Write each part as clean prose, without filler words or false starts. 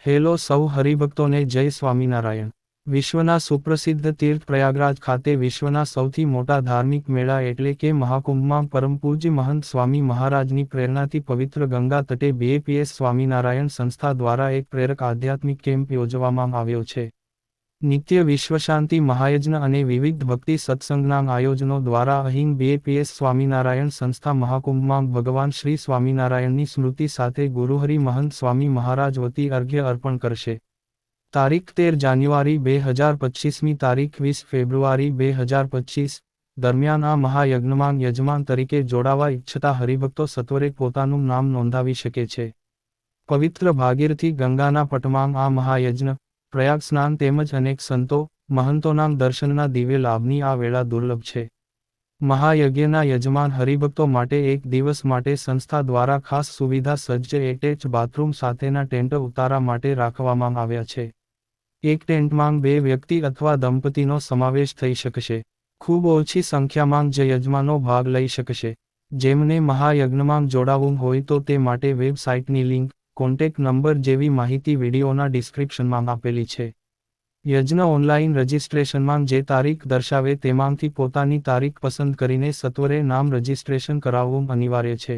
Hello સૌ હરિભક્તોને જય સ્વામિનારાયણ। વિશ્વના સુપ્રસિદ્ધ તીર્થ પ્રયાગરાજ ખાતે વિશ્વના સૌથી મોટા ધાર્મિક મેળા એટલે કે મહાકુંભમાં પરમ પૂજ્ય મહંત સ્વામી મહારાજની પ્રેરણાથી પવિત્ર ગંગા તટે બીએપીએસ સ્વામિનારાયણ સંસ્થા દ્વારા એક પ્રેરક આધ્યાત્મિક કેમ્પ યોજવામાં આવ્યો છે। નિત્ય વિશ્વશાંતિ મહાયજ્ઞ અને વિવિધ ભક્તિ સત્સંગના આયોજનો દ્વારા અહીં બીએપીએસ સ્વામિનારાયણ સંસ્થા મહાકુંભમાં ભગવાન શ્રી સ્વામિનારાયણની સ્મૃતિ સાથે ગુરુહરિ મહંત સ્વામી મહારાજ વતી અર્ઘ્ય અર્પણ કરશે। તારીખ 13 જાન્યુઆરી 2025મી તારીખ 20 ફેબ્રુઆરી 2025 દરમિયાન આ મહાયજ્ઞમાં યજમાન તરીકે જોડાવા ઈચ્છતા હરિભક્તો સત્વરે પોતાનું નામ નોંધાવી શકે છે। પવિત્ર ભાગીરથી ગંગાના પટમાં આ મહાયજ્ઞ પ્રયાગ સ્નાન તેમજ અનેક સંતો મહંતોના દર્શનના દિવ્ય લાભની આ વેળા દુર્લભ છે। મહાયજ્ઞના યજમાન હરિભક્તો માટે એક દિવસ માટે સંસ્થા દ્વારા ખાસ સુવિધા સજ્જ એટેચ બાથરૂમ સાથેના ટેન્ટ ઉતારા માટે રાખવામાં આવ્યા છે। એક ટેન્ટમાં 2 વ્યક્તિ અથવા દંપતીનો સમાવેશ થઈ શકશે। ખૂબ ઓછી સંખ્યામાં જ યજમાનો ભાગ લઈ શકશે। જેમને મહાયજ્ઞમાં જોડાવું હોય તો તે માટે વેબસાઇટની લિંક કોન્ટેક્ટ નંબર જેવી માહિતી વિડીયોના ડિસ્ક્રિપ્શનમાં આપેલી છે। યજ્ઞ ઓનલાઈન રજિસ્ટ્રેશનમાં જે તારીખ દર્શાવે તેમાંથી પોતાની તારીખ પસંદ કરીને સત્વરે નામ રજિસ્ટ્રેશન કરાવવું અનિવાર્ય છે।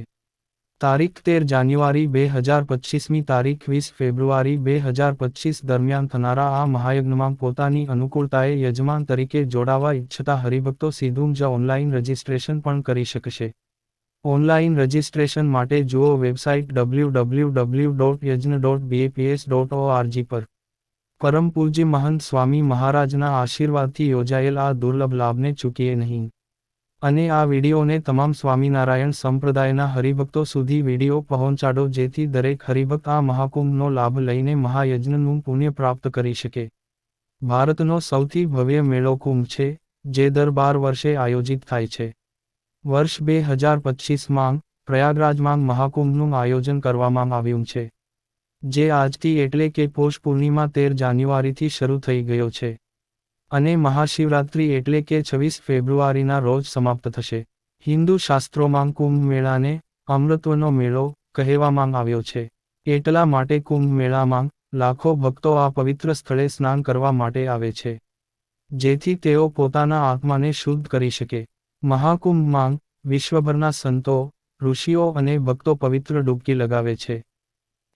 તારીખ 13 જાન્યુઆરી 2025મી તારીખ 20 ફેબ્રુઆરી 2025 દરમિયાન થનારા આ મહાયજ્ઞમાં પોતાની અનુકૂળતાએ યજમાન તરીકે જોડાવા ઈચ્છતા હરિભક્તો સીધું જ ઓનલાઈન રજિસ્ટ્રેશન પણ કરી શકશે। ઓનલાઈન રજિસ્ટ્રેશન માટે જુઓ વેબસાઇટ www.yajna.bapes.org પર। પરમ પૂજ્ય મહંત સ્વામી મહારાજના આશીર્વાદથી યોજાયેલ આ દુર્લભ લાભને ચૂકીએ નહીં। અને આ વિડીયોને તમામ સ્વામિનારાયણ સંપ્રદાયના હરિભક્તો સુધી વિડીયો પહોંચાડો જેથી દરેક હરિભક્ત આ મહાકુંભનો લાભ લઈને મહાયજ્ઞનું પુણ્ય પ્રાપ્ત કરી શકે। ભારતનો સૌથી ભવ્ય મેળો કુંભ છે જે દર 12 વર્ષે આયોજિત થાય છે। વર્ષ 2025માં પ્રયાગરાજમાં મહાકુંભનું આયોજન કરવામાં આવ્યું છે જે આજથી એટલે કે પોષ પૂર્ણિમા 13 જાન્યુઆરીથી શરૂ થઈ ગયો છે અને મહાશિવરાત્રિ એટલે કે 26 ફેબ્રુઆરીના રોજ સમાપ્ત થશે। હિન્દુ શાસ્ત્રોમાં કુંભ મેળાને અમૃતનો મેળો કહેવામાં આવ્યો છે। એટલા માટે કુંભ મેળામાં લાખો ભક્તો આ પવિત્ર સ્થળે સ્નાન કરવા માટે આવે છે જેથી તેઓ પોતાના આત્માને શુદ્ધ કરી શકે। મહાકુંભમાં વિશ્વભરના સંતો ઋષિઓ અને ભક્તો પવિત્ર ડૂબકી લગાવે છે।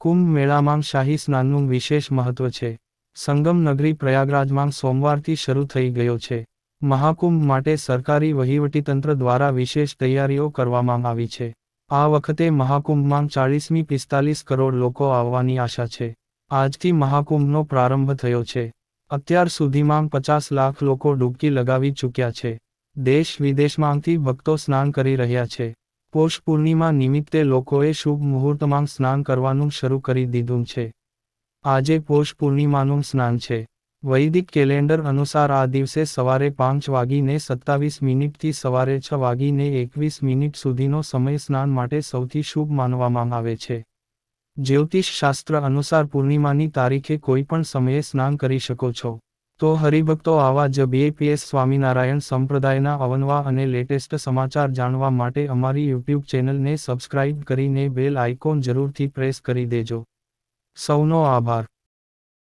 કુંભ મેળામાં શાહી સ્નાનનું વિશેષ મહત્વ છે। સંગમ નગરી પ્રયાગરાજમાં સોમવારથી શરૂ થઈ ગયો છે। મહાકુંભ માટે સરકારી વહીવટીતંત્ર દ્વારા વિશેષ તૈયારીઓ કરવામાં આવી છે। આ વખતે મહાકુંભમાં 40મી 45 કરોડ લોકો આવવાની આશા છે। આજથી મહાકુંભનો પ્રારંભ થયો છે। અત્યાર સુધીમાં 50 લાખ લોકો ડૂબકી લગાવી ચૂક્યા છે। દેશ વિદેશમાંથી ભક્તો સ્નાન કરી રહ્યા છે। પોષ પૂર્ણિમા નિમિત્તે લોકોએ શુભ મુહૂર્તમાં સ્નાન કરવાનું શરૂ કરી દીધું છે। આજે પોષ પૂર્ણિમાનું સ્નાન છે। વૈદિક કેલેન્ડર અનુસાર આ દિવસે સવારે 5:27 થી સવારે 6:21 સુધીનો સમય સ્નાન માટે સૌથી શુભ માનવામાં આવે છે। જ્યોતિષ શાસ્ત્ર અનુસાર પૂર્ણિમાની તારીખે કોઈ પણ સમયે સ્નાન કરી શકો છો। તો હરિભક્તો આવા જ બીએપીએસ સ્વામિનારાયણ સંપ્રદાયના અવનવા અને લેટેસ્ટ સમાચાર જાણવા માટે અમારી યુટ્યુબ ચેનલને સબસ્ક્રાઇબ કરીને બેલ આઇકોન જરૂરથી પ્રેસ કરી દેજો। સૌનો આભાર।